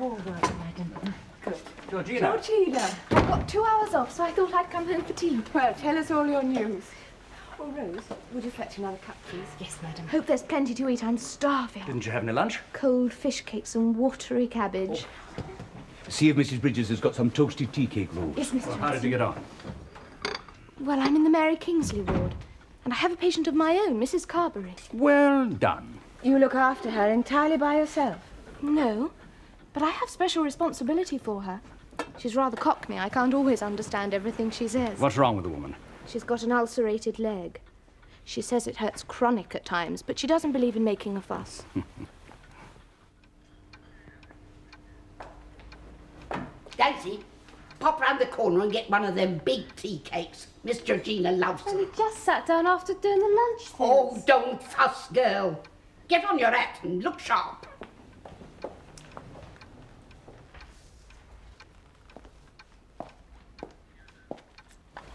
All right, madam. Good. Georgina. Georgina, I've got 2 hours off, so I thought I'd come home for tea. Well, tell us all your news. Oh, Rose, would you fetch another cup, please? Yes, madam. Hope there's plenty to eat. I'm starving. Didn't you have any lunch? Cold fish cakes and watery cabbage. See if Mrs. Bridges has got some toasted tea cake rolls. Yes, Mr. Well, how did you get on? Well, I'm in the Mary Kingsley ward, and I have a patient of my own, Mrs. Carberry. Well done. You look after her entirely by yourself? No, but I have special responsibility for her. She's rather cockney. I can't always understand everything she says. What's wrong with the woman? She's got an ulcerated leg. She says it hurts chronic at times, but she doesn't believe in making a fuss. Daisy, pop round the corner and get one of them big tea cakes. Miss Georgina loves them. We just sat down after doing the lunch things. Oh, don't fuss, girl. Get on your hat and look sharp.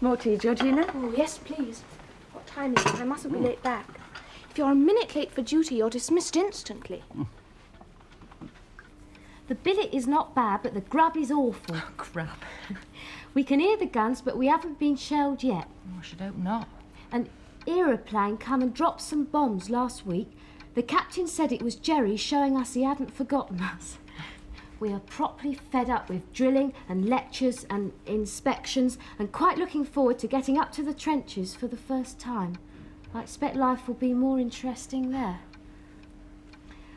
More tea, Georgina? Oh, yes, please. What time is it? I mustn't be late back. If you're a minute late for duty, you're dismissed instantly. The billet is not bad, but the grub is awful. Oh, grub. We can hear the guns, but we haven't been shelled yet. Oh, I should hope not. An aeroplane come and dropped some bombs last week. The captain said it was Jerry showing us he hadn't forgotten us. We are properly fed up with drilling and lectures and inspections and quite looking forward to getting up to the trenches for the first time. I expect life will be more interesting there.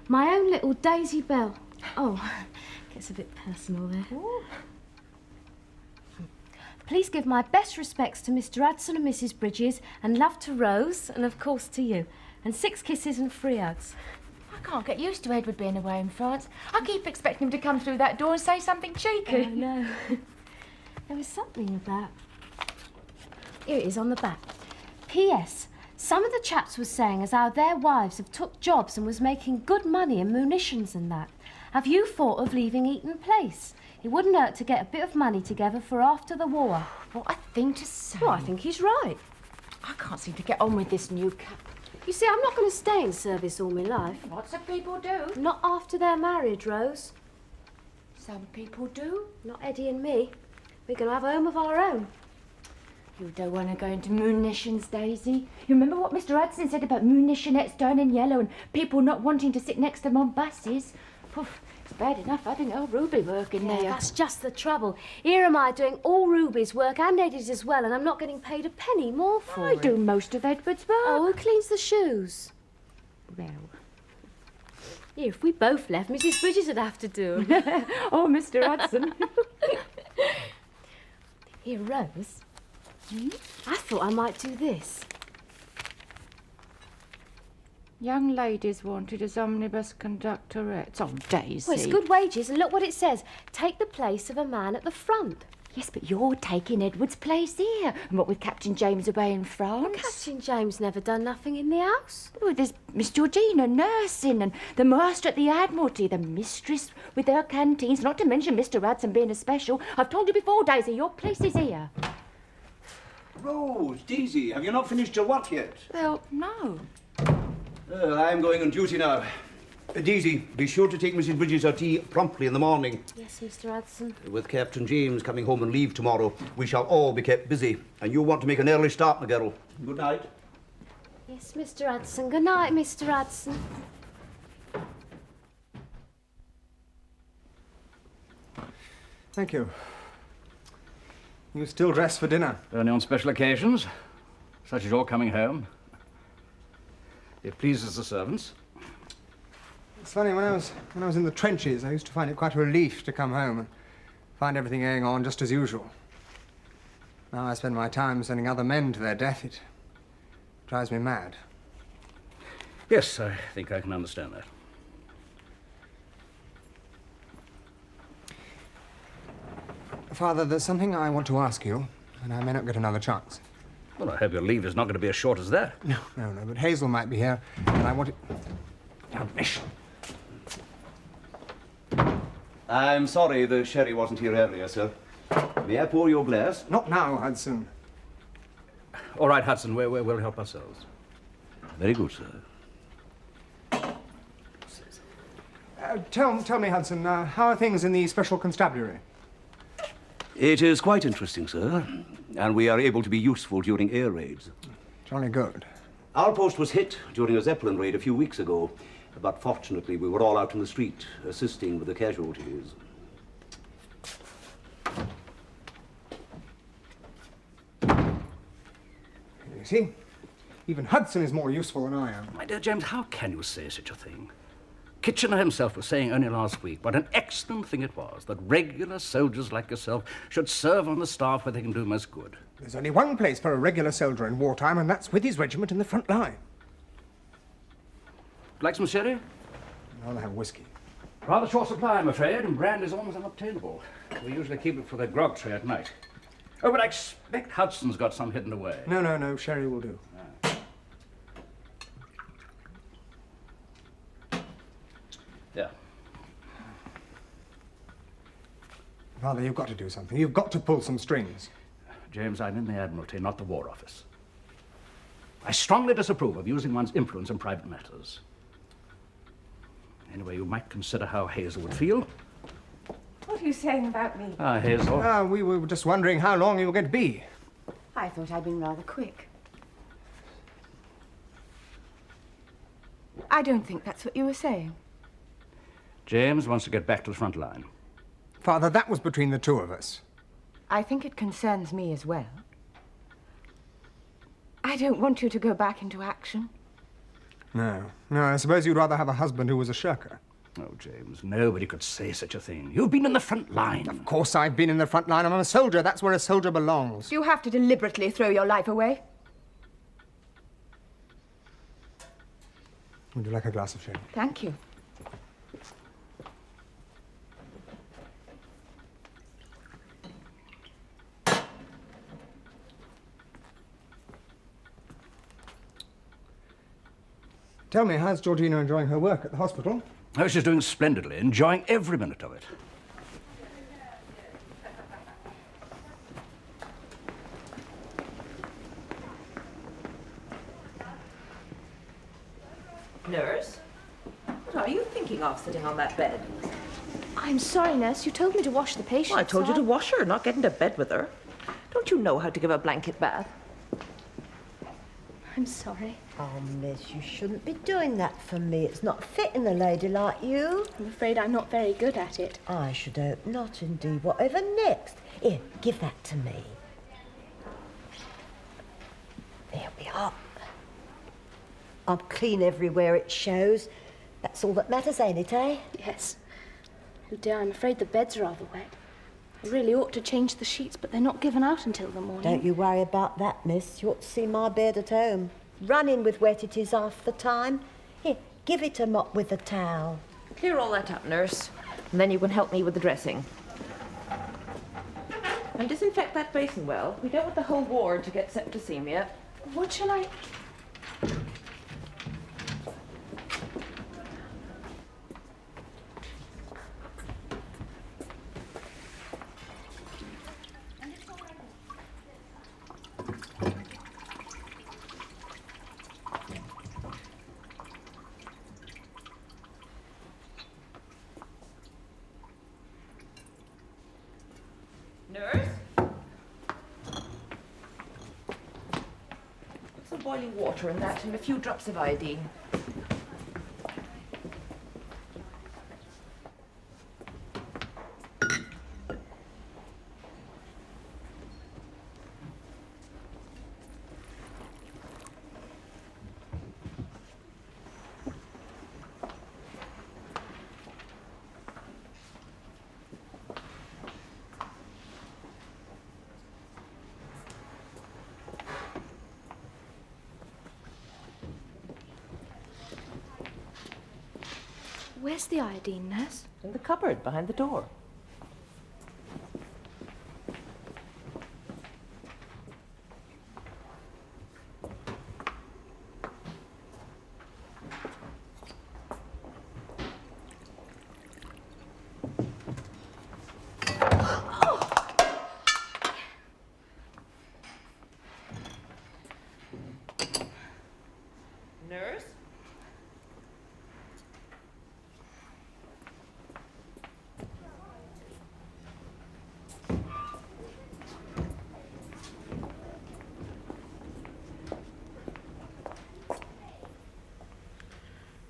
My own little Daisy Bell. Oh, gets a bit personal there. Ooh. Please give my best respects to Mr. Hudson and Mrs. Bridges, and love to Rose, and of course to you. And 6 kisses and 3 hugs. I can't get used to Edward being away in France. I keep expecting him to come through that door and say something cheeky. I know. There was something about... Here it is on the back. P.S. Some of the chaps was saying as how their wives have took jobs and was making good money in munitions and that. Have you thought of leaving Eaton Place? It wouldn't hurt to get a bit of money together for after the war. What a thing to say. Well, I think he's right. I can't seem to get on with this new cap. You see, I'm not going to stay in service all my life. Lots of people do. Not after they're married, Rose. Some people do. Not Eddie and me. We're going to have a home of our own. You don't want to go into munitions, Daisy. You remember what Mr. Hudson said about munitionettes turning yellow and people not wanting to sit next to them on buses? Poof, it's bad enough having old Ruby working there. That's just the trouble. Here am I doing all Ruby's work and Eddie's as well, and I'm not getting paid a penny more for I it. do most of Edward's work. Oh, who cleans the shoes? Well. Here, if we both left, Mrs. Bridges would have to do 'em. Oh, Mr. Hudson. Here, Rose. I thought I might do this. Young ladies wanted as omnibus conductorettes. Oh, Daisy. Well, it's good wages, and look what it says. Take the place of a man at the front. Yes, but you're taking Edward's place here. And what with Captain James away in France? Captain James never done nothing in the house. Oh, there's Miss Georgina nursing, and the master at the Admiralty, the mistress with her canteens, not to mention Mr. Hudson being a special. I've told you before, Daisy, your place is here. Rose, Daisy, have you not finished your work yet? Well, no. I'm going on duty now. Daisy, be sure to take Mrs. Bridges her tea promptly in the morning. Yes, Mr. Hudson. With Captain James coming home on leave tomorrow, we shall all be kept busy. And you'll want to make an early start, my girl. Good night. Yes, Mr. Hudson. Good night, Mr. Hudson. Thank you. You still dress for dinner? Only on special occasions, such as your coming home. It pleases the servants. It's funny, when I was in the trenches, I used to find it quite a relief to come home and find everything going on just as usual. Now I spend my time sending other men to their death. It drives me mad. Yes, I think I can understand that. Father, there's something I want to ask you, and I may not get another chance. Well, I hope your leave is not going to be as short as that. No, but Hazel might be here, and I want it... Rubbish. I'm sorry the sherry wasn't here earlier, sir. May I pour your glass? Not now, Hudson. All right, Hudson, we'll help ourselves. Very good, sir. Tell me, Hudson, how are things in the Special Constabulary? It is quite interesting, sir, and we are able to be useful during air raids. Jolly good. Our post was hit during a Zeppelin raid a few weeks ago, but fortunately we were all out in the street assisting with the casualties. You see, even Hudson is more useful than I am. My dear James, how can you say such a thing? Kitchener himself was saying only last week what an excellent thing it was that regular soldiers like yourself should serve on the staff where they can do most good. There's only one place for a regular soldier in wartime, and that's with his regiment in the front line. Like some sherry? I'd rather have whiskey. Rather short supply, I'm afraid, and brand is almost unobtainable. We usually keep it for the grog tray at night. Oh, but I expect Hudson's got some hidden away. No, sherry will do. Yeah. Father, you've got to do something. You've got to pull some strings. James, I'm in the Admiralty, not the War Office. I strongly disapprove of using one's influence in private matters. Anyway, you might consider how Hazel would feel. What are you saying about me? Ah, Hazel. We were just wondering how long you were going to be. I thought I'd been rather quick. I don't think that's what you were saying. James wants to get back to the front line. Father, that was between the two of us. I think it concerns me as well. I don't want you to go back into action. No, I suppose you'd rather have a husband who was a shirker. Oh, James, nobody could say such a thing. You've been in the front line. Of course I've been in the front line. I'm a soldier. That's where a soldier belongs. Do you have to deliberately throw your life away? Would you like a glass of sherry? Thank you. Tell me, how's Georgina enjoying her work at the hospital? Oh, she's doing splendidly, enjoying every minute of it. Nurse? What are you thinking of sitting on that bed? I'm sorry, nurse. You told me to wash the patient. Well, I told so you to wash her, not get into bed with her. Don't you know how to give a blanket bath? I'm sorry. Oh, miss, you shouldn't be doing that for me. It's not fitting a lady like you. I'm afraid I'm not very good at it. I should hope not, indeed. Whatever next? Here, give that to me. There we are. I'm clean everywhere it shows. That's all that matters, ain't it, eh? Yes. Oh dear, I'm afraid the bed's rather wet. I really ought to change the sheets, but they're not given out until the morning. Don't you worry about that, miss. You ought to see my bed at home. Running with wet it is half the time. Here, give it a mop with a towel. Clear all that up, nurse, and then you can help me with the dressing. And disinfect that basin well. We don't want the whole ward to get septicemia. What shall I... Nurse? Put some boiling water in that and a few drops of iodine. Where's the iodine, nurse? In the cupboard behind the door. Nurse?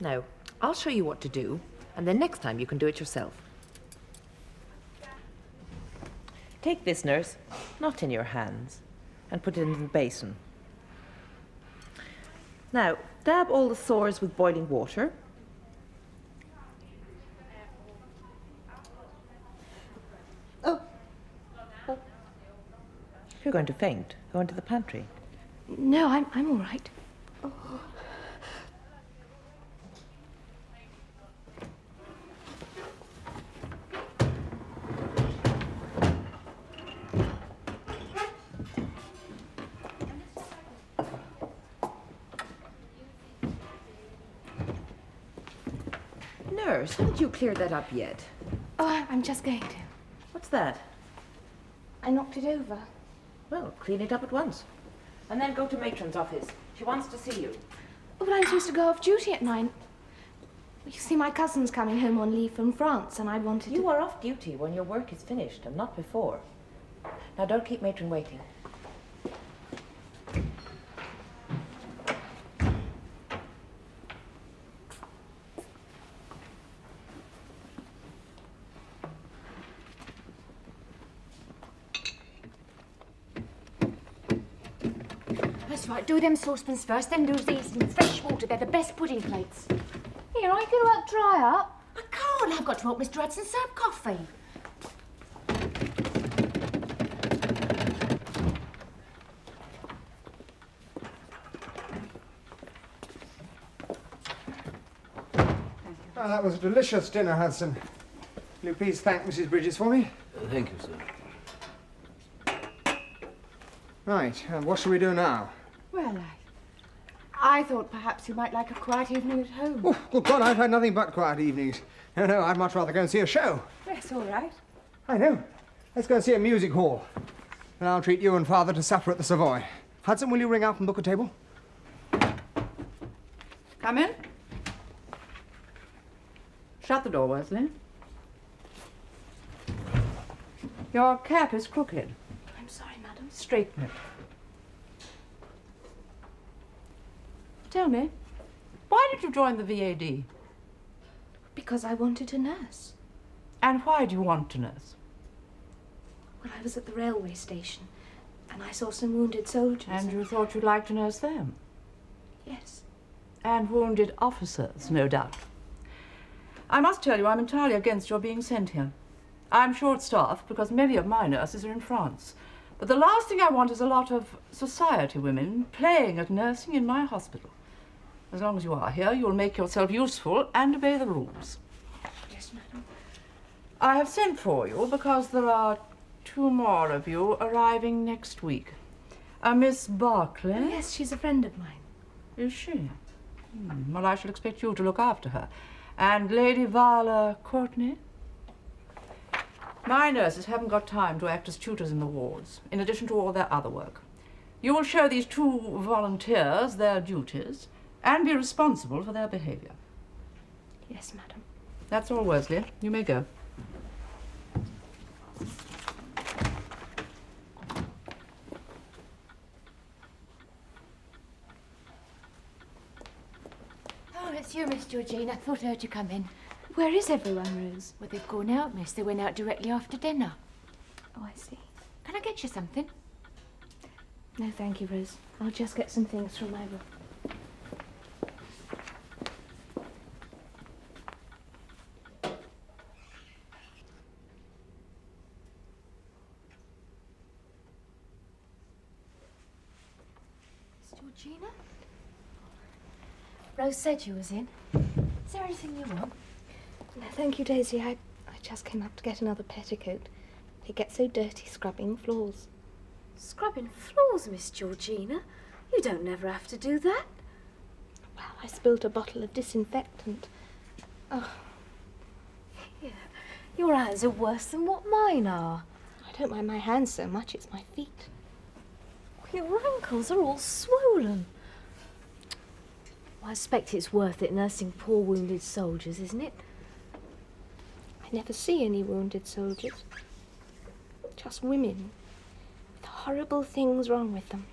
No, I'll show you what to do, and then next time you can do it yourself. Take this, nurse, not in your hands, and put it in the basin. Now, dab all the sores with boiling water. Oh. If you're going to faint, go into the pantry. No, I'm all right. Nurse, haven't you cleared that up yet? Oh, I'm just going to. What's that? I knocked it over. Well, clean it up at once. And then go to matron's office. She wants to see you. Oh, but I'm supposed to go off duty at 9. You see, my cousin's coming home on leave from France, and I wanted to... You are off duty when your work is finished, and not before. Now, don't keep matron waiting. That's right, do them saucepans first, then do these in fresh water. They're the best pudding plates. Here, I can help dry up. I can't. I've got to help Mr. Hudson serve coffee. Oh, that was a delicious dinner, Hudson. Will you please thank Mrs. Bridges for me? Thank you, sir. Right, what shall we do now? Well, I thought perhaps you might like a quiet evening at home. Oh, good God, I've had nothing but quiet evenings. No, I'd much rather go and see a show. That's all right. I know. Let's go and see a music hall. And I'll treat you and Father to supper at the Savoy. Hudson, will you ring up and book a table? Come in. Shut the door, Wesley. Your cap is crooked. I'm sorry, madam. Straighten it. Tell me, why did you join the VAD? Because I wanted to nurse. And why do you want to nurse? Well, I was at the railway station, and I saw some wounded soldiers. And you thought you'd like to nurse them? Yes. And wounded officers, no doubt. I must tell you, I'm entirely against your being sent here. I'm short-staffed because many of my nurses are in France. But the last thing I want is a lot of society women playing at nursing in my hospital. As long as you are here, you'll make yourself useful and obey the rules. Yes, madam. I have sent for you because there are 2 more of you arriving next week. Miss Barclay. Oh, yes, she's a friend of mine. Is she? Well, I shall expect you to look after her. And Lady Viola Courtney? My nurses haven't got time to act as tutors in the wards, in addition to all their other work. You will show these 2 volunteers their duties and be responsible for their behaviour. Yes, madam. That's all, Worsley. You may go. Oh, it's you, Miss Georgina. I thought I heard you come in. Where is everyone, Rose? Well, they've gone out, miss. They went out directly after dinner. Oh, I see. Can I get you something? No, thank you, Rose. I'll just get some things from my room. Miss Georgina? Rose said you was in. Is there anything you want? No, thank you, Daisy. I just came up to get another petticoat. They get so dirty scrubbing floors. Scrubbing floors, Miss Georgina? You don't never have to do that. Well, I spilled a bottle of disinfectant. Oh, Yeah. Your hands are worse than what mine are. I don't mind my hands so much, it's my feet. Your ankles are all swollen. Well, I expect it's worth it nursing poor wounded soldiers, isn't it? I never see any wounded soldiers. Just women with horrible things wrong with them.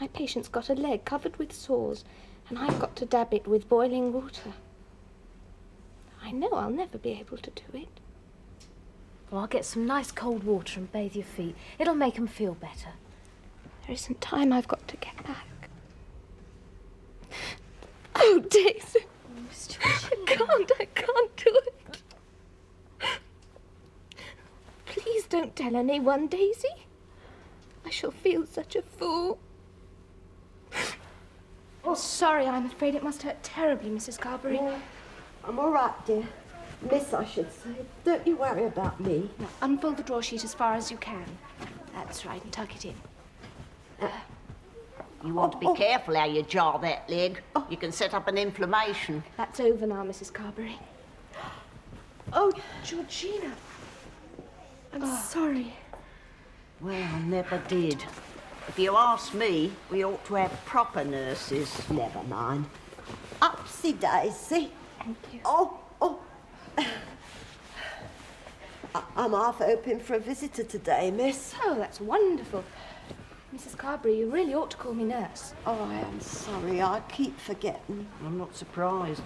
My patient's got a leg covered with sores, And I've got to dab it with boiling water. I know I'll never be able to do it. Well, I'll get some nice cold water and bathe your feet. It'll make 'em feel better. There isn't time. I've got to get back. Oh, Daisy. I can't do it. Please don't tell anyone, Daisy. I shall feel such a fool. Oh, sorry, I'm afraid it must hurt terribly, Mrs. Carberry. No, I'm all right, dear. Miss, I should say. Don't you worry about me. Now, unfold the drawer sheet as far as you can. That's right, and tuck it in. You want to be careful how you jar that leg. You can set up an inflammation. That's over now, Mrs. Carberry. Oh, Georgina. I'm sorry. Well, never did. If you ask me, we ought to have proper nurses. Never mind. Upsy daisy. Thank you. Oh. I'm half hoping for a visitor today, miss. Oh, that's wonderful. Mrs. Carberry, you really ought to call me nurse. Oh, I am sorry. I keep forgetting. I'm not surprised.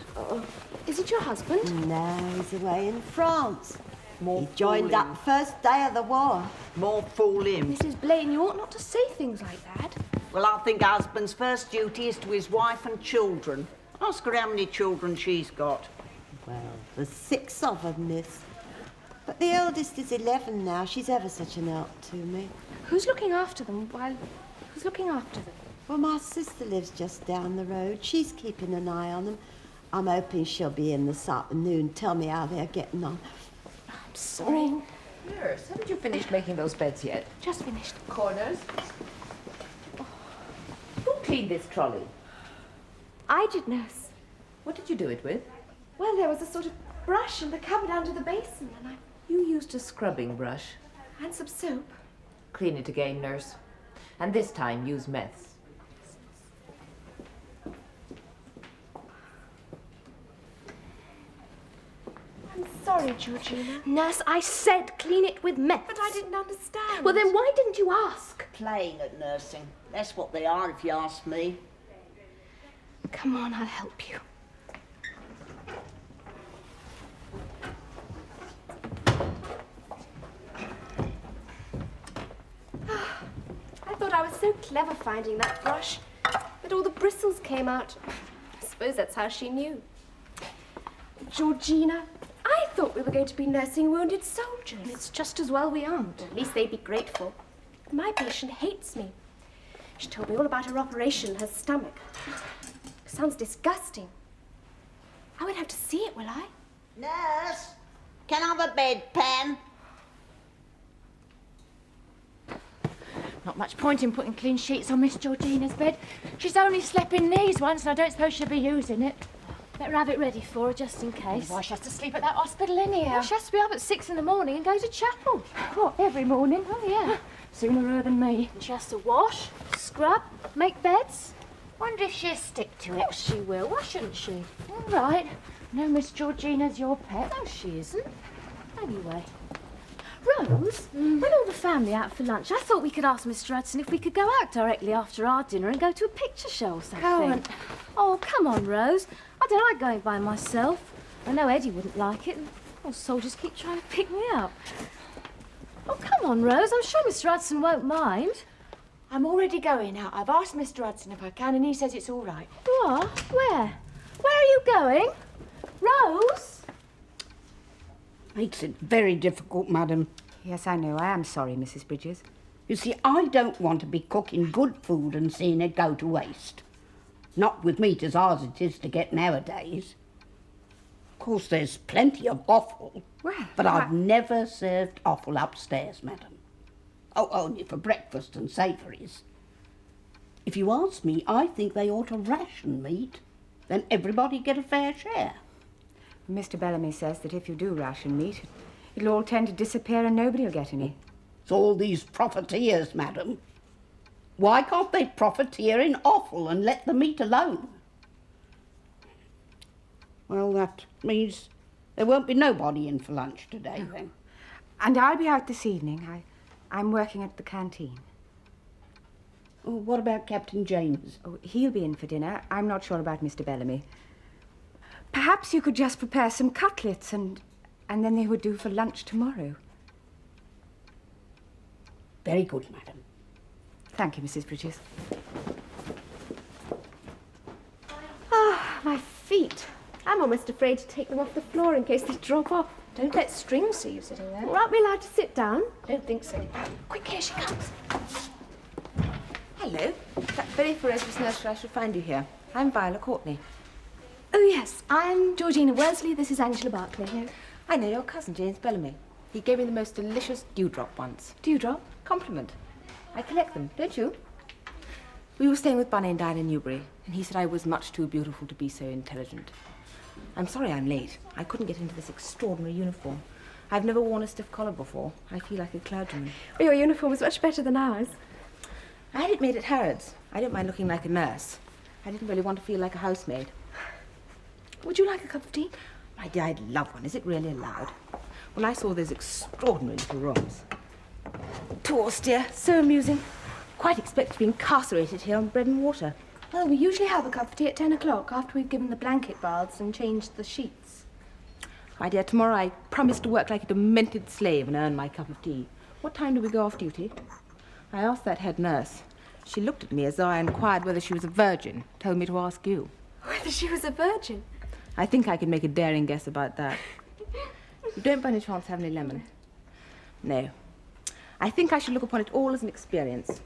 Is it your husband? No, he's away in France. More He joined fooling. up first day of the war. More fool him. Mrs. Blaine, you ought not to say things like that. Well, I think a husband's first duty is to his wife and children. Ask her how many children she's got. Well, there's 6 of them, miss. But the eldest is 11 now. She's ever such an help to me. Who's looking after them who's looking after them? Well, my sister lives just down the road. She's keeping an eye on them. I'm hoping she'll be in this afternoon. Tell me how they're getting on. I'm sorry. Nurse, haven't you finished making those beds yet? Just finished. Corners? Who cleaned this trolley? I did, nurse. What did you do it with? Well, there was a sort of brush in the cupboard under the basin, and You used a scrubbing brush. and some soap. Clean it again, nurse. And this time use meths. I'm sorry, Georgina. Nurse, I said clean it with meth. But I didn't understand. Well, then why didn't you ask? Playing at nursing. That's what they are, if you ask me. Come on, I'll help you. I thought I was so clever finding that brush, but all the bristles came out. I suppose that's how she knew. Georgina, I thought we were going to be nursing wounded soldiers. It's just as well we aren't. At least they'd be grateful. My patient hates me. She told me all about her operation and her stomach. Sounds disgusting. I won't have to see it, will I? Nurse, can I have a bedpan? Not much point in putting clean sheets on Miss Georgina's bed. She's only slept in these once and I don't suppose she'll be using it. Better have it ready for her, just in case. Why, she has to sleep at that hospital anyhow. Well, she has to be up at 6 in the morning and go to chapel. What, every morning? Oh, yeah. Sooner her than me. And she has to wash, scrub, make beds. Wonder if she'll stick to Of course she will. Why shouldn't she? All right. No, Miss Georgina's your pet. No, she isn't. Anyway. Rose, when all the family out for lunch, I thought we could ask Mr. Hudson if we could go out directly after our dinner and go to a picture show or something. Go on. Oh, come on, Rose. I don't like going by myself. I know Eddie wouldn't like it, and all soldiers keep trying to pick me up. Oh, come on, Rose. I'm sure Mr. Hudson won't mind. I'm already going now. I've asked Mr. Hudson if I can and he says it's all right. You are? Where? Where are you going? Rose? Makes it very difficult, madam. Yes, I know. I am sorry, Mrs. Bridges. You see, I don't want to be cooking good food and seeing it go to waste. Not with meat as hard as it is to get nowadays. Of course, there's plenty of offal, Well, but I've never served offal upstairs, madam. Oh, only for breakfast and savouries. If you ask me, I think they ought to ration meat, then everybody get a fair share. Mr. Bellamy says that if you do ration meat, it'll all tend to disappear and nobody will get any. It's all these profiteers, madam. Why can't they profiteer in offal and let the meat alone? Well, that means there won't be nobody in for lunch today, then. And I'll be out this evening. I'm working at the canteen. Oh, what about Captain James? Oh, he'll be in for dinner. I'm not sure about Mr. Bellamy. Perhaps you could just prepare some cutlets and then they would do for lunch tomorrow. Very good, madam. Thank you, Mrs. Bridges. Ah, my feet. I'm almost afraid to take them off the floor in case they drop off. Don't let strings see you sitting there. Well, aren't we allowed to sit down? Don't think so. Quick, here she comes. Hello. That very ferocious nursery I should find you here. I'm Viola Courtney. Oh, yes. I'm Georgina Worsley. This is Angela Barclay. I know your cousin, James Bellamy. He gave me the most delicious dewdrop once. Dewdrop? Compliment. I collect them, don't you? We were staying with Bunny and Diane in Newbury, and he said I was much too beautiful to be so intelligent. I'm sorry I'm late. I couldn't get into this extraordinary uniform. I've never worn a stiff collar before. I feel like a clergyman. Well, your uniform was much better than ours. I had it made at Harrods. I don't mind looking like a nurse. I didn't really want to feel like a housemaid. Would you like a cup of tea? My dear, I'd love one. Is it really allowed? When I saw those extraordinary little rooms. Too austere, so amusing. Quite expect to be incarcerated here on bread and water. Well, we usually have a cup of tea at 10 o'clock after we've given the blanket baths and changed the sheets. My dear, tomorrow I promise to work like a demented slave and earn my cup of tea. What time do we go off duty? I asked that head nurse. She looked at me as though I inquired whether she was a virgin. Told me to ask you. Whether she was a virgin? I think I could make a daring guess about that. You don't by any chance have any lemon? No. I think I should look upon it all as an experience.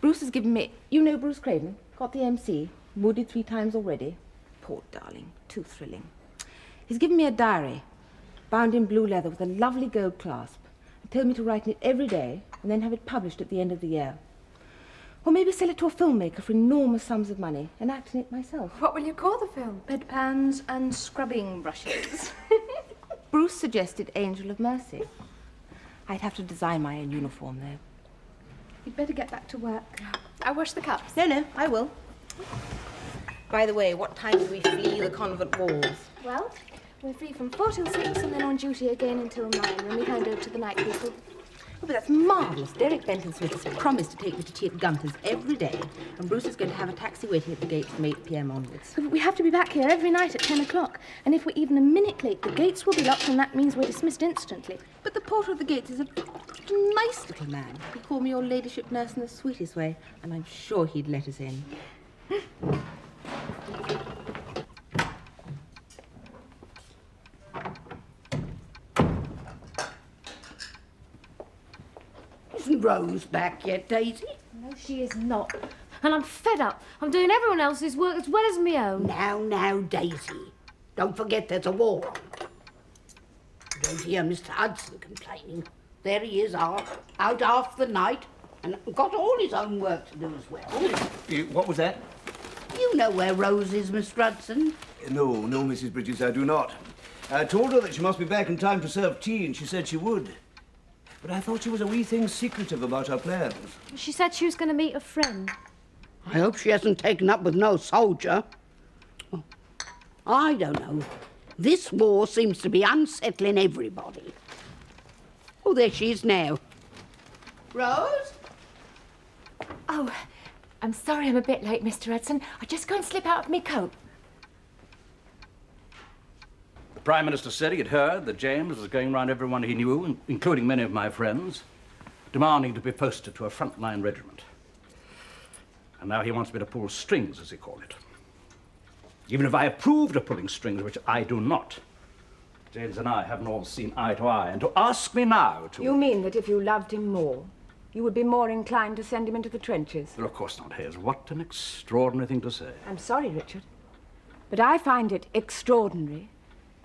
Bruce has given me... You know Bruce Craven? Got the MC. Wounded 3 times already. Poor darling. Too thrilling. He's given me a diary, bound in blue leather with a lovely gold clasp, and told me to write in it every day and then have it published at the end of the year. Or maybe sell it to a filmmaker for enormous sums of money and act in it myself. What will you call the film? Bedpans and scrubbing brushes. Bruce suggested Angel of Mercy. I'd have to design my own uniform, though. You'd better get back to work. I'll wash the cups. No, I will. By the way, what time do we flee the convent walls? Well, we're free from 4 till 6 and then on duty again until 9 when we hand over to the night people. Oh, but that's marvellous. Derek Benton Smith has promised to take me to tea at Gunter's every day, and Bruce is going to have a taxi waiting at the gate from 8 p.m. onwards. But we have to be back here every night at 10 o'clock, and if we're even a minute late, the gates will be locked, and that means we're dismissed instantly. But the porter of the gates is a nice little man. He called me your ladyship nurse in the sweetest way, and I'm sure he'd let us in. Isn't Rose back yet, Daisy? No, she is not. And I'm fed up. I'm doing everyone else's work as well as my own. Now, Daisy. Don't forget there's a war on. You don't hear Mr. Hudson complaining. There he is, out half the night, and got all his own work to do as well. What was that? You know where Rose is, Mr. Hudson. No, Mrs. Bridges, I do not. I told her that she must be back in time to serve tea, and she said she would. But I thought she was a wee thing secretive about her plans. She said she was going to meet a friend. I hope she hasn't taken up with no soldier. Oh, I don't know. This war seems to be unsettling everybody. Oh, there she is now. Rose? Oh, I'm sorry I'm a bit late, Mr. Hudson. I'll just go and slip out of my coat. The Prime Minister said he had heard that James was going round everyone he knew, including many of my friends, demanding to be posted to a frontline regiment. And now he wants me to pull strings, as he called it. Even if I approved of pulling strings, which I do not, James and I haven't all seen eye to eye, and to ask me now to... You mean that if you loved him more, you would be more inclined to send him into the trenches? Well, of course not, Hayes. What an extraordinary thing to say. I'm sorry, Richard, but I find it extraordinary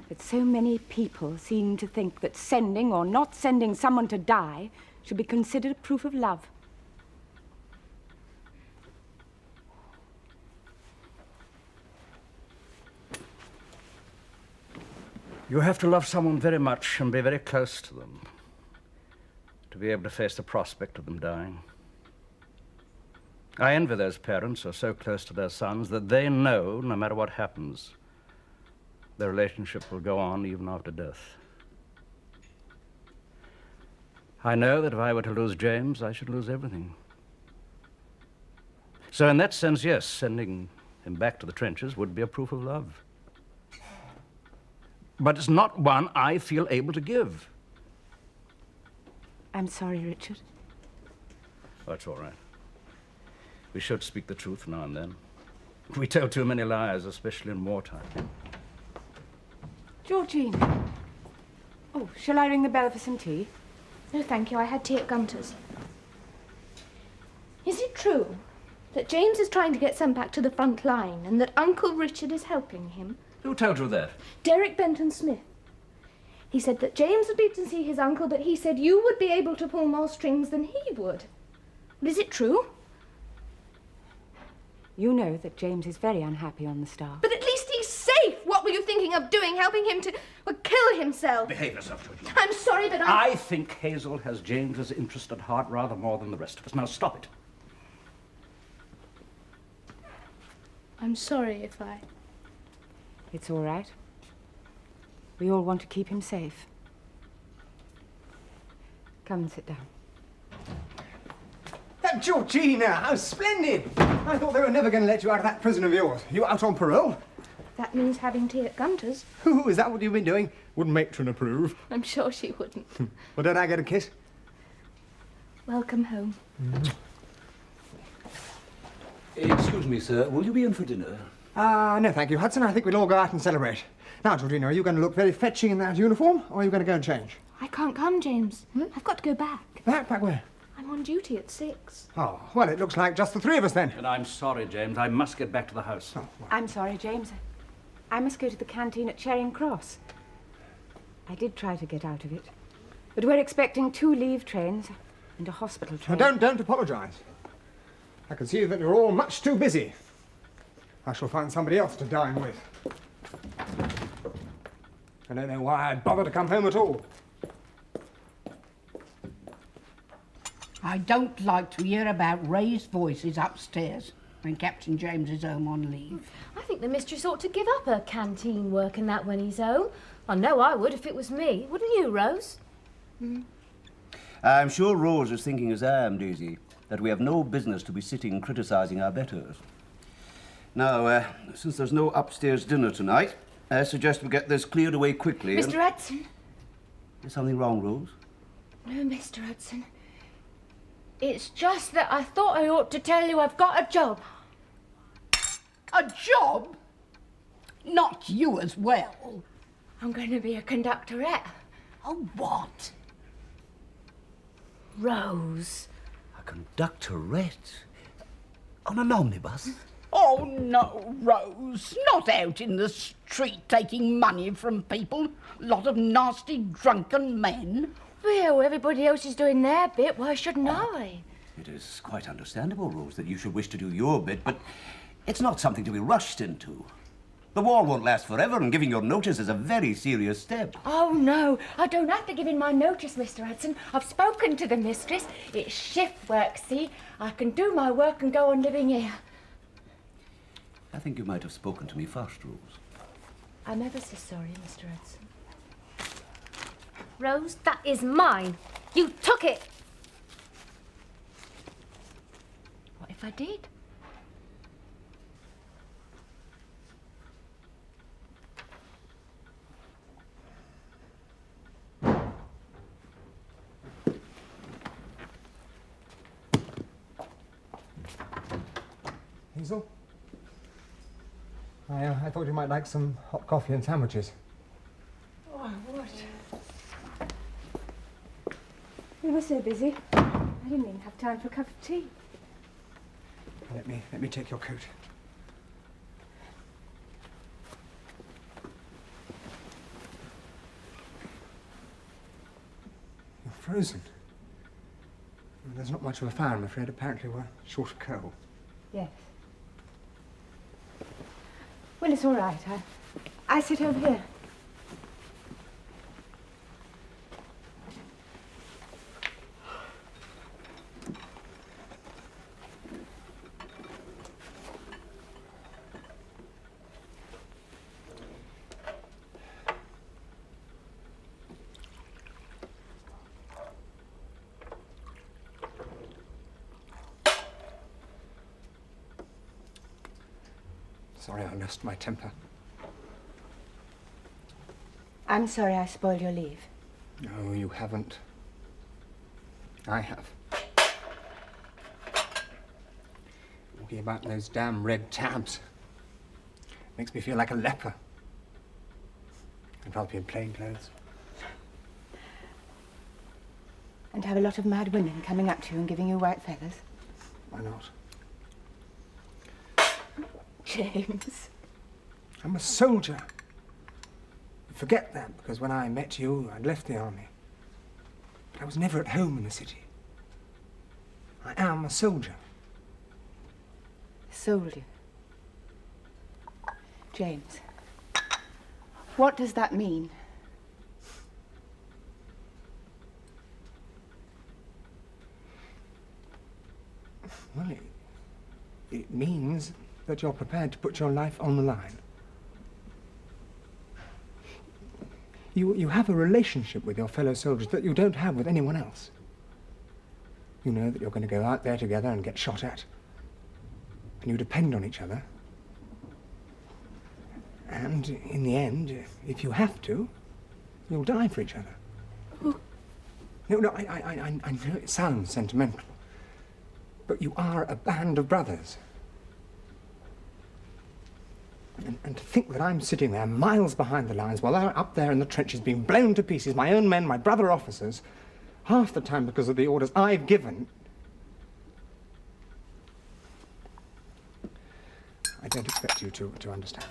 that so many people seem to think that sending or not sending someone to die should be considered a proof of love. You have to love someone very much and be very close to them to be able to face the prospect of them dying. I envy those parents who are so close to their sons that they know, no matter what happens, their relationship will go on even after death. I know that if I were to lose James, I should lose everything. So in that sense, yes, sending him back to the trenches would be a proof of love. But it's not one I feel able to give. I'm sorry, Richard. Oh, it's all right. We should speak the truth now and then. We tell too many lies, especially in wartime. Georgine. Oh, shall I ring the bell for some tea? No, thank you. I had tea at Gunter's. Is it true that James is trying to get sent back to the front line and that Uncle Richard is helping him? Who told you that? Derek Benton Smith. He said that James would be to see his uncle, but he said you would be able to pull more strings than he would. But is it true? You know that James is very unhappy on the staff. But at least he's safe. What were you thinking of doing, helping him to kill himself? Behave yourself, Georgie. I'm sorry, but I think Hazel has James's interest at heart rather more than the rest of us. Now stop it. I'm sorry if I... It's all right. We all want to keep him safe. Come and sit down. Georgina, how splendid! I thought they were never going to let you out of that prison of yours. You out on parole? That means having tea at Gunter's. Ooh, is that what you've been doing? Would matron approve? I'm sure she wouldn't. Well, don't I get a kiss? Welcome home. Excuse me, sir. Will you be in for dinner? No, thank you, Hudson. I think we'll all go out and celebrate. Now, Georgina, are you going to look very fetching in that uniform, or are you going to go and change? I can't come, James. I've got to go back. Back where? I'm on duty at 6. Oh, well, it looks like just the three of us then. And I'm sorry, James. I must get back to the house. Oh, I'm sorry, James. I must go to the canteen at Charing Cross. I did try to get out of it. But we're expecting 2 leave trains and a hospital train. Don't apologise. I can see that you're all much too busy. I shall find somebody else to dine with. I don't know why I'd bother to come home at all. I don't like to hear about raised voices upstairs when Captain James is home on leave. I think the mistress ought to give up her canteen work and that when he's home. I know I would if it was me. Wouldn't you, Rose? I'm sure Rose is thinking as I am, Daisy, that we have no business to be sitting criticising our betters. Now, since there's no upstairs dinner tonight, I suggest we get this cleared away quickly. Mr. Hudson? Is something wrong, Rose? No, Mr. Hudson. It's just that I thought I ought to tell you I've got a job. A job? Not you as well. I'm going to be a conductorette. Oh, what? Rose. A conductorette? On an omnibus? Oh, no, Rose. Not out in the street taking money from people. Lot of nasty drunken men. Well, everybody else is doing their bit. Why shouldn't I? It is quite understandable, Rose, that you should wish to do your bit, but it's not something to be rushed into. The war won't last forever, and giving your notice is a very serious step. Oh, no. I don't have to give in my notice, Mr. Hudson. I've spoken to the mistress. It's shift work, see? I can do my work and go on living here. I think you might have spoken to me first, Rose. I'm ever so sorry, Mr. Hudson. Rose, that is mine. You took it. What if I did? Hazel? I thought you might like some hot coffee and sandwiches. Oh, I would. We were so busy. I didn't even have time for a cup of tea. Let me take your coat. You're frozen. There's not much of a fire, I'm afraid. Apparently we're short of coal. Yes. Well, it's all right. I sit over here. Sorry I lost my temper. I'm sorry I spoiled your leave. No, you haven't. I have. Walking about in those damn red tabs makes me feel like a leper. I'd rather be in plain clothes. And have a lot of mad women coming up to you and giving you white feathers. Why not? James. I'm a soldier. You forget that because when I met you, I'd left the army. But I was never at home in the city. I am a soldier. Soldier. James. What does that mean? Well, it means that you're prepared to put your life on the line. You have a relationship with your fellow soldiers that you don't have with anyone else. You know that you're going to go out there together and get shot at. And you depend on each other. And in the end, if you have to, you'll die for each other. No, I know it sounds sentimental, but you are a band of brothers. And to think that I'm sitting there miles behind the lines while they're up there in the trenches being blown to pieces, my own men, my brother officers, half the time because of the orders I've given. I don't expect you to understand.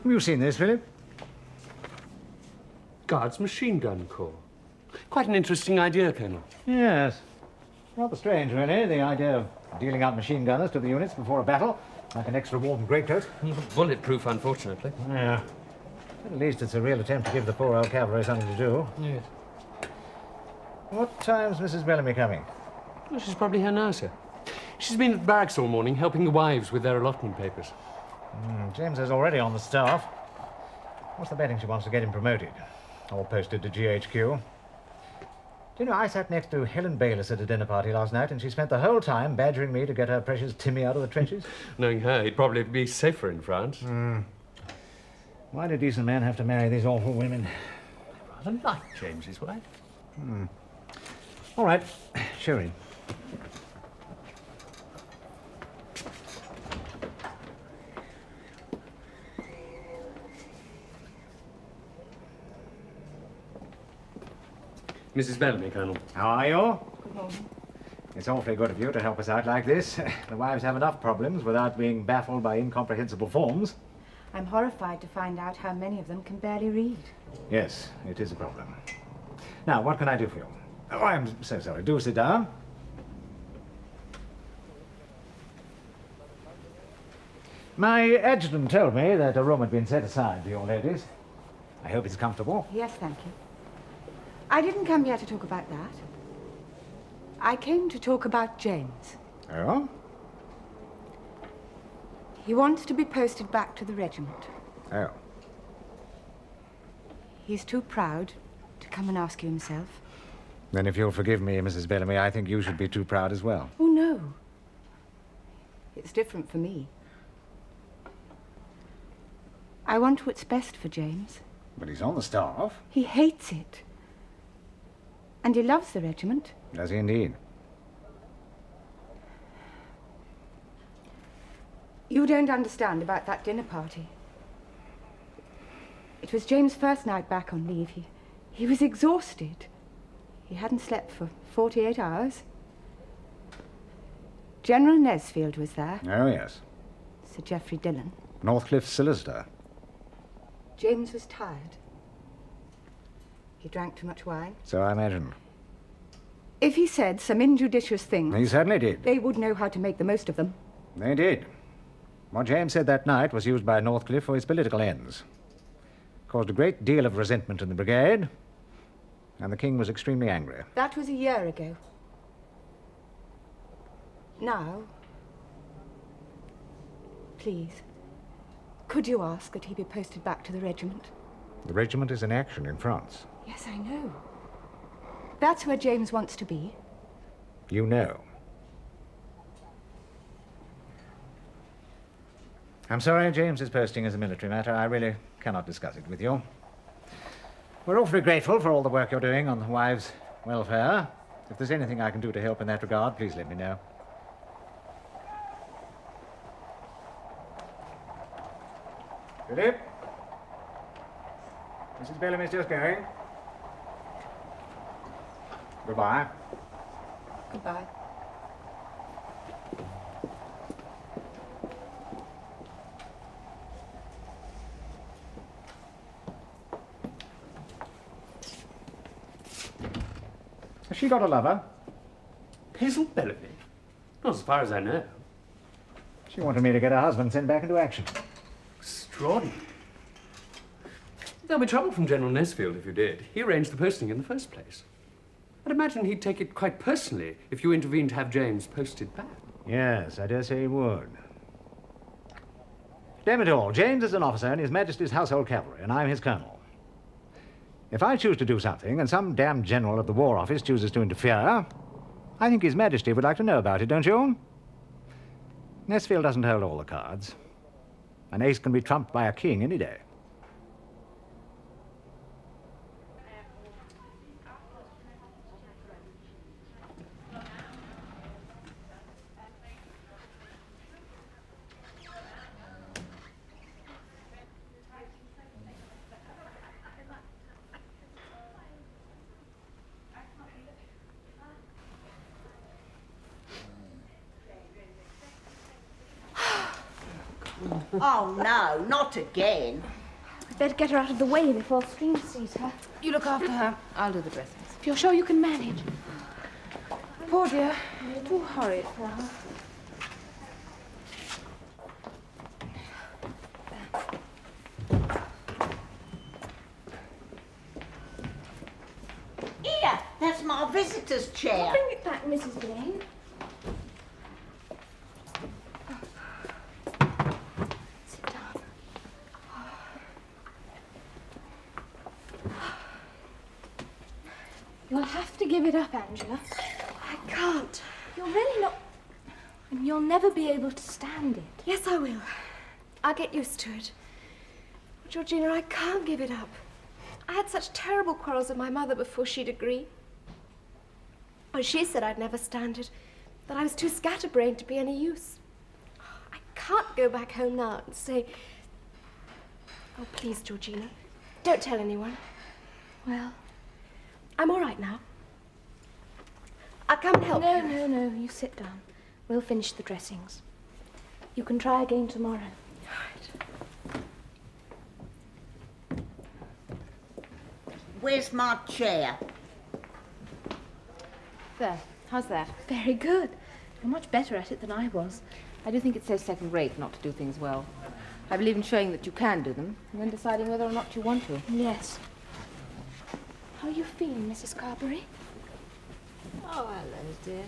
Have you seen this, Philip? Guards Machine Gun Corps. Quite an interesting idea, Colonel. Yes. Rather strange, really, the idea of dealing out machine gunners to the units before a battle, like an extra warm greatcoat. Bulletproof, unfortunately. Yeah. But at least it's a real attempt to give the poor old cavalry something to do. Yes. What time's Mrs. Bellamy coming? Well, she's probably here now, sir. She's been at barracks all morning, helping the wives with their allotment papers. James is already on the staff. What's the betting she wants to get him promoted? Or posted to GHQ. Do you know, I sat next to Helen Bayliss at a dinner party last night, and she spent the whole time badgering me to get her precious Timmy out of the trenches. Knowing her, he'd probably be safer in France. Why do decent men have to marry these awful women? I rather like James's wife. All right, show him. Mrs. Bellamy, Colonel. How are you? Good morning. It's awfully good of you to help us out like this. The wives have enough problems without being baffled by incomprehensible forms. I'm horrified to find out how many of them can barely read. Yes, it is a problem. Now, what can I do for you? Oh, I'm so sorry. Do sit down. My adjutant told me that a room had been set aside for your ladies. I hope it's comfortable. Yes, thank you. I didn't come here to talk about that. I came to talk about James. Oh? He wants to be posted back to the regiment. Oh. He's too proud to come and ask you himself. Then if you'll forgive me, Mrs. Bellamy, I think you should be too proud as well. Oh, no. It's different for me. I want what's best for James. But he's on the staff. He hates it. And he loves the regiment. Does he indeed? You don't understand about that dinner party. It was James' first night back on leave. He was exhausted. He hadn't slept for 48 hours. General Nesfield was there. Oh, yes. Sir Geoffrey Dillon. Northcliffe's solicitor. James was tired. He drank too much wine. So I imagine. If he said some injudicious things... He certainly did. They would know how to make the most of them. They did. What James said that night was used by Northcliffe for his political ends. Caused a great deal of resentment in the brigade, and the king was extremely angry. That was a year ago. Now, please, could you ask that he be posted back to the regiment? The regiment is in action in France. Yes, I know. That's where James wants to be. You know. I'm sorry James's posting is a military matter. I really cannot discuss it with you. We're awfully grateful for all the work you're doing on the wives' welfare. If there's anything I can do to help in that regard, please let me know. Philip? Mrs. Bellamy's just going. Goodbye. Goodbye. Has she got a lover? Hazel Bellamy? Not as far as I know. She wanted me to get her husband sent back into action. Extraordinary. There'll be trouble from General Nesfield if you did. He arranged the posting in the first place. I'd imagine he'd take it quite personally if you intervened to have James posted back. Yes, I dare say he would. Damn it all, James is an officer in His Majesty's Household Cavalry, and I'm his colonel. If I choose to do something, and some damn general of the War Office chooses to interfere, I think His Majesty would like to know about it, don't you? Nesfield doesn't hold all the cards. An ace can be trumped by a king any day. Oh, no, not again. I'd better get her out of the way before Spring sees her. You look after her. I'll do the dressings. If you're sure you can manage. Poor dear. Too horrid for her. Here, that's my visitor's chair. Bring it back, Mrs. Blaine. Sit down. You'll have to give it up, Angela. I can't. You're really not... And you'll never be able to stand it. Yes, I will. I'll get used to it. But Georgina, I can't give it up. I had such terrible quarrels with my mother before she'd agree. Oh, she said I'd never stand it, that I was too scatterbrained to be any use. I can't go back home now and say... Oh, please, Georgina, don't tell anyone. Well, I'm all right now. I'll come and help you. No, you sit down. We'll finish the dressings. You can try again tomorrow. Where's my chair? There. How's that? Very good. You're much better at it than I was. I do think it's so second-rate not to do things well. I believe in showing that you can do them, and then deciding whether or not you want to. Yes. How are you feeling, Mrs. Carberry? Oh, hello, dear.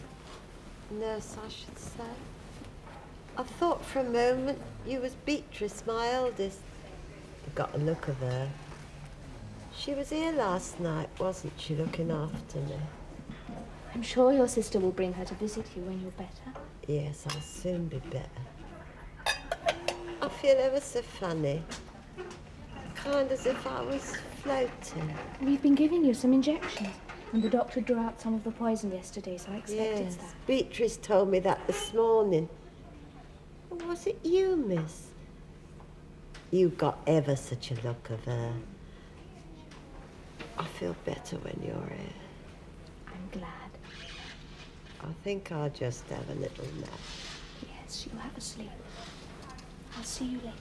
Nurse, I should say. I thought for a moment you was Beatrice, my eldest. You've got a look of her. She was here last night, wasn't she, looking after me? I'm sure your sister will bring her to visit you when you're better. Yes, I'll soon be better. I feel ever so funny. Kind as if I was floating. We've been giving you some injections, and the doctor drew out some of the poison yesterday, so I expect it's that. Beatrice told me that this morning. Was it you, miss? You got ever such a look of her. I feel better when you're here. I'm glad. I think I'll just have a little nap. Yes, you have a sleep. I'll see you later.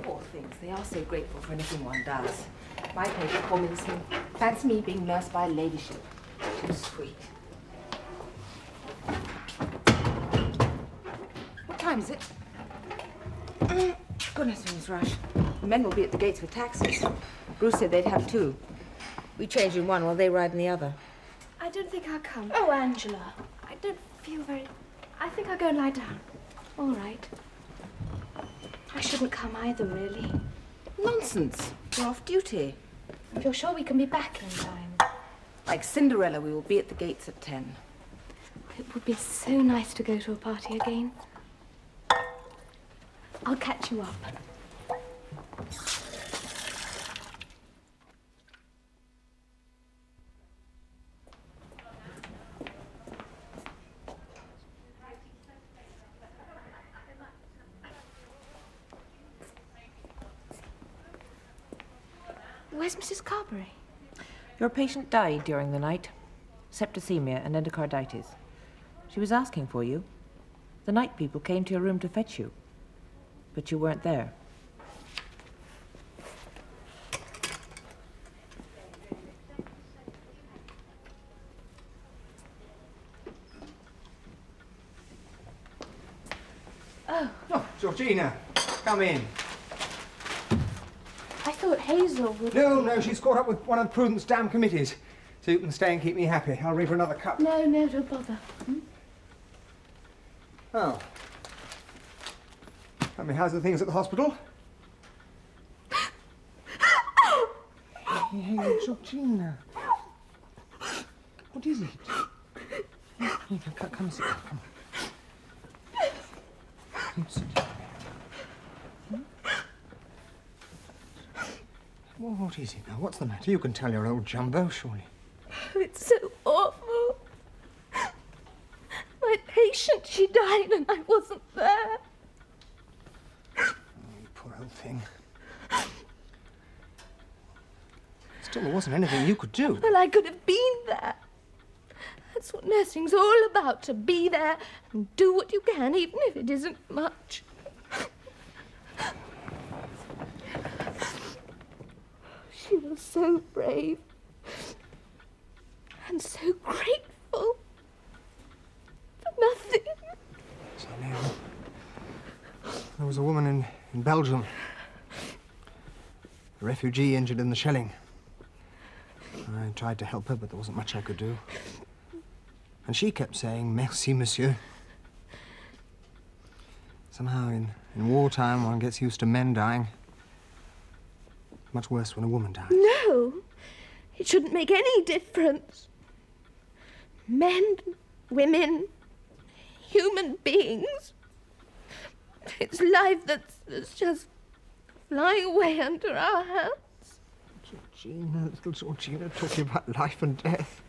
Poor things. They are so grateful for anything one does. My paper call me this morning. Fancy me being nursed by a ladyship. Too sweet. What time is it? Goodness knows, Rush. The men will be at the gates with taxis. Bruce said they'd have two. We change in one while they ride in the other. I don't think I'll come. Oh, Angela, I don't feel very... I think I'll go and lie down. All right. I shouldn't come either, really. Nonsense. You're off duty. You're sure we can be back in time? Like Cinderella, we will be at the gates at 10. It would be so nice to go to a party again. I'll catch you up. Where's Mrs. Carberry? Your patient died during the night. Septicemia and endocarditis. She was asking for you. The night people came to your room to fetch you. But you weren't there. Oh. Oh, Georgina, come in. I thought Hazel would... No, she's caught up with one of Prudence damn committees. So you can stay and keep me happy. I'll read her another cup. No, don't bother. Oh. Tell me, how's the things at the hospital? Hey, Georgina. What is it? Here, come and sit down, come on. Come sit down. Well, what is it now? What's the matter? You can tell your old Jumbo, surely. Oh, it's so awful. My patient, she died and I wasn't there. Oh, you poor old thing. Still, there wasn't anything you could do. Well, I could have been there. That's what nursing's all about, to be there and do what you can, even if it isn't much. She was so brave and so grateful for nothing. So now, there was a woman in Belgium, a refugee injured in the shelling. I tried to help her, but there wasn't much I could do. And she kept saying, "Merci, monsieur." Somehow, in wartime, one gets used to men dying. Much worse when a woman dies. No, it shouldn't make any difference. Men, women, human beings. It's life that's just flying away under our hands. Georgina, little Georgina, talking about life and death.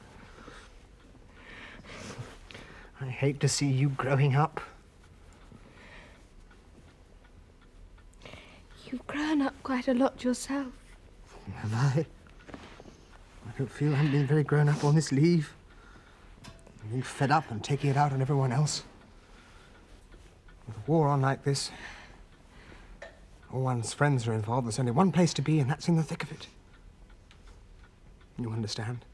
I hate to see you growing up. You've grown up quite a lot yourself. Have I? I don't feel I haven't been very grown up on this leave. I'm being fed up and taking it out on everyone else. With a war on like this, all one's friends are involved. There's only one place to be, and that's in the thick of it. You understand?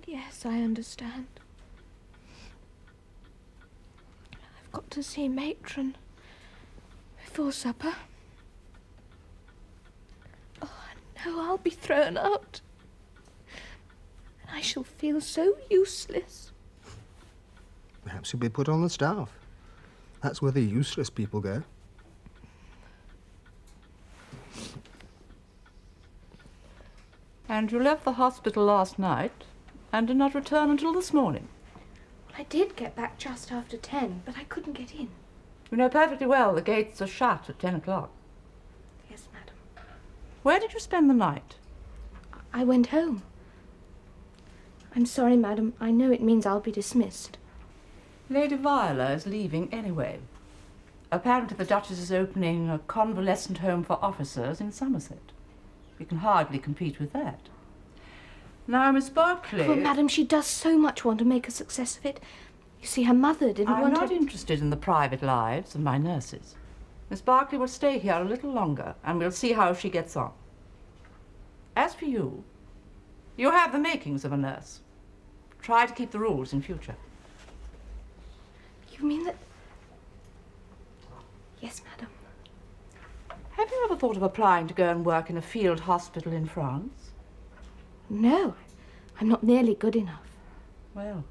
Yes, I understand. I've got to see Matron before supper. Oh, I know I'll be thrown out. And I shall feel so useless. Perhaps you'll be put on the staff. That's where the useless people go. And you left the hospital last night and did not return until this morning. I did get back just after 10, but I couldn't get in. You know perfectly well the gates are shut at 10 o'clock. Yes, madam. Where did you spend the night? I went home. I'm sorry, madam. I know it means I'll be dismissed. Lady Viola is leaving anyway. Apparently the Duchess is opening a convalescent home for officers in Somerset. You can hardly compete with that. Now, Miss Barclay... Well, madam, she does so much want to make a success of it. You see, her mother didn't I'm want not her... interested in the private lives of my nurses. Miss Barclay will stay here a little longer, and we'll see how she gets on. As for you, you have the makings of a nurse. Try to keep the rules in future. You mean that... Yes, madam. Have you ever thought of applying to go and work in a field hospital in France? No, I'm not nearly good enough. Well,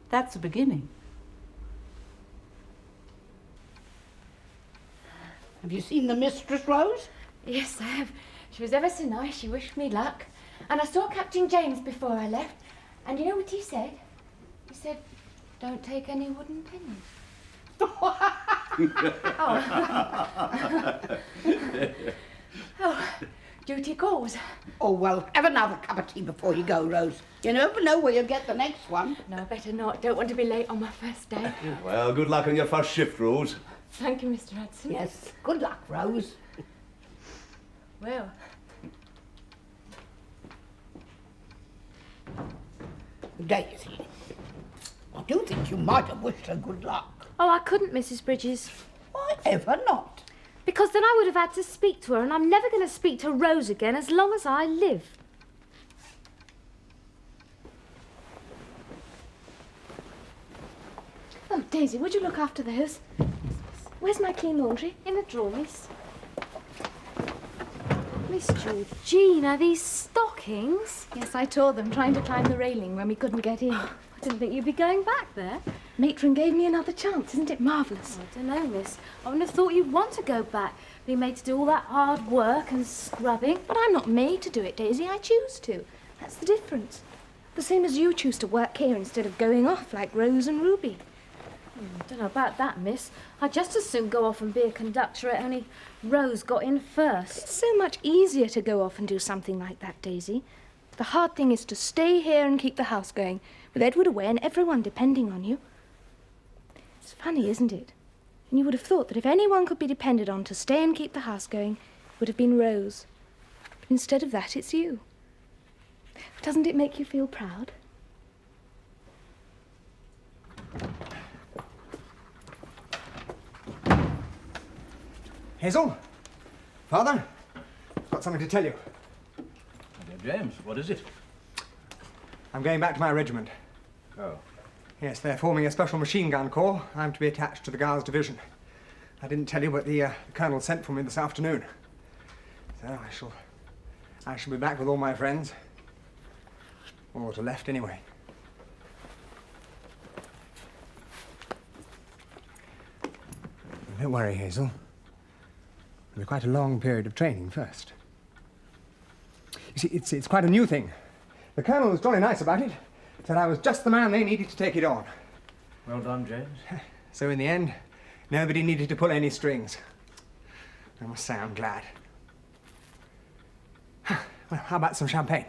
that's a beginning. Have you seen the mistress, Rose? Yes, I have. She was ever so nice. She wished me luck. And I saw Captain James before I left. And you know what he said? He said, don't take any wooden pennies. Oh, duty calls. Oh, well, have another cup of tea before you go, Rose. You never know where you'll get the next one. No, better not. Don't want to be late on my first day. Well, good luck on your first shift, Rose. Thank you, Mr. Hudson. Yes, good luck, Rose. Well. Daisy, I do think you might have wished her good luck. Oh, I couldn't, Mrs. Bridges. Why ever not? Because then I would have had to speak to her, and I'm never going to speak to Rose again as long as I live. Oh, Daisy, would you look after those? Where's my clean laundry? In the drawer, miss. Miss Georgina, these stockings? Yes, I tore them trying to climb the railing when we couldn't get in. I didn't think you'd be going back there. Matron gave me another chance. Isn't it marvellous? I don't know, miss. I wouldn't have thought you'd want to go back, being made to do all that hard work and scrubbing. But I'm not made to do it, Daisy. I choose to. That's the difference. The same as you choose to work here instead of going off like Rose and Ruby. I don't know about that, miss. I'd just as soon go off and be a conductor, only Rose got in first. It's so much easier to go off and do something like that, Daisy. The hard thing is to stay here and keep the house going, with Edward away and everyone depending on you. It's funny, isn't it? And you would have thought that if anyone could be depended on to stay and keep the house going, it would have been Rose. But instead of that, it's you. Doesn't it make you feel proud? Hazel? Father? I've got something to tell you. Dear James, what is it? I'm going back to my regiment. Oh. Yes, they're forming a special machine gun corps. I'm to be attached to the Guards division. I didn't tell you, but the colonel sent for me this afternoon. So I shall be back with all my friends. All that are left, anyway. Don't worry, Hazel. There'll be quite a long period of training first. You see, it's quite a new thing. The colonel was jolly nice about it. Said I was just the man they needed to take it on. Well done, James. So in the end, nobody needed to pull any strings. I must say I'm glad. Well, how about some champagne?